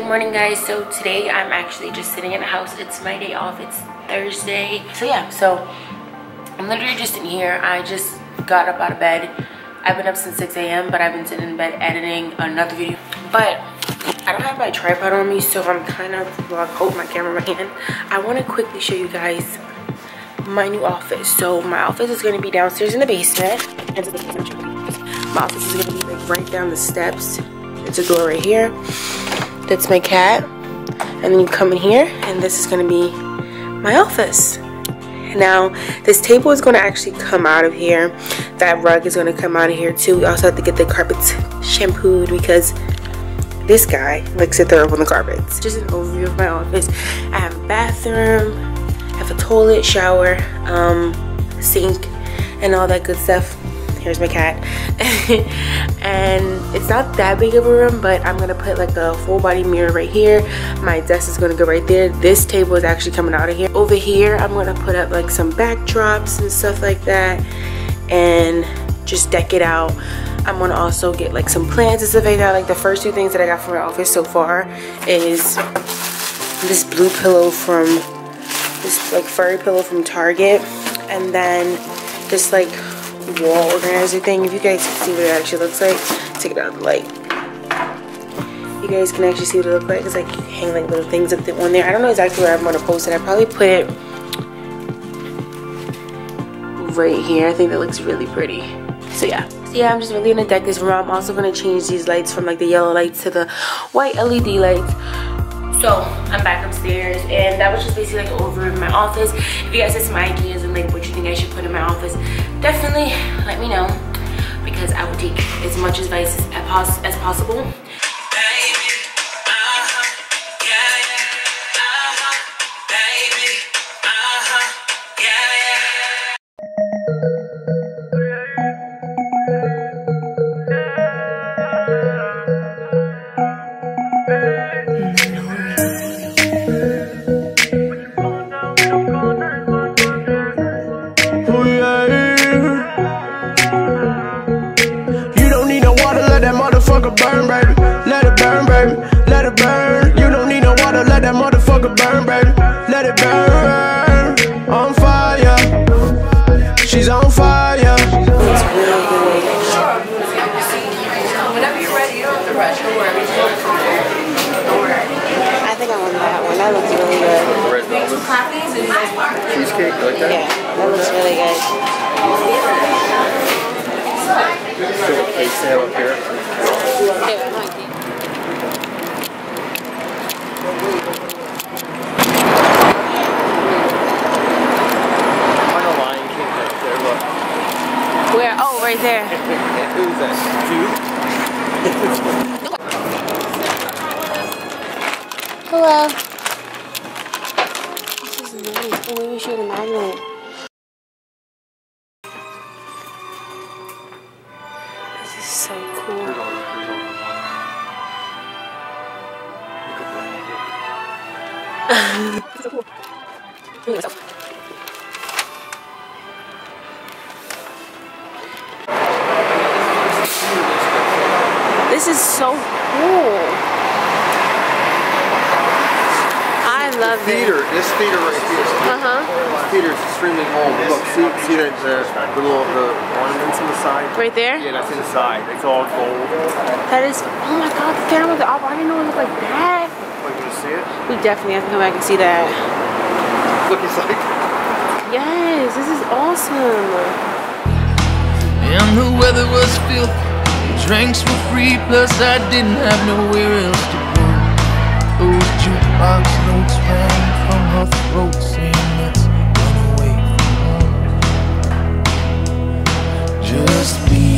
morning, guys. So today I'm actually just sitting in the house. It's my day off. It's Thursday. So yeah, so I'm literally just in here. I just got up out of bed. I've been up since 6 a.m. but I've been sitting in bed editing another video. But I don't have my tripod on me, so I'm kind of holding my camera in my hand. I want to quickly show you guys my new office. So my office is going to be downstairs in the basement. My office is going to be like right down the steps. There's a door right here. That's my cat. And then you come in here, and this is going to be my office. Now, this table is going to actually come out of here. That rug is going to come out of here too. We also have to get the carpets shampooed because this guy likes to throw up on the carpets. Just an overview of my office. I have a bathroom, I have a toilet, shower, sink, and all that good stuff. Here's my cat. And it's not that big of a room, but I'm gonna put like a full body mirror right here. My desk is gonna go right there. This table is actually coming out of here. Over here, I'm gonna put up like some backdrops and stuff like that and just deck it out. I'm gonna also get like some plants and stuff like that. Like the first two things that I got from my office so far is this blue pillow from this like furry pillow from Target, and then this like wall organizer thing. If you guys can see what it actually looks like, take it out of the light. You guys can actually see what it looks like. It's like you hang like little things up on there. I don't know exactly where I'm gonna post it. I probably put it right here. I think that looks really pretty. So yeah. I'm just really gonna deck this room. I'm also gonna change these lights from like the yellow lights to the white LED lights. So I'm back upstairs, and that was just basically like an overview of my office. If you guys have some ideas and like what you think I should put in my office, definitely let me know, because I will take as much advice as possible. Burn, baby. Let it burn, baby. Let it burn. You don't need no water, let that motherfucker burn, baby. Let it burn. On fire. She's on fire. It's really good. Whenever you're ready, you don't have to rush. Don't worry. I think I want that one. That looks really good. Cheesecake, like that? Yeah, that looks really good. Still a cake sale up here. Yeah, I like it. Find a Lion King right there, look. Where? Oh, right there. Who's that? Hello. This is nice. Oh, maybe we should have magnet. This is so cool. This is so cool. I love it. This theater right here. This theater is extremely old. Look, see the ornaments on the side? Right there? Yeah, that's inside. It's all gold. That is, oh my god, the camera with the op. I didn't know it looked like that. Oh, you want to see it? We definitely have to come back and see that. Look, it's like... Yes, this is awesome. And the weather was filthy, drinks were free, plus I didn't have nowhere else to go. Those jukebox notes rang from her throat, saying let's run away from home. Just be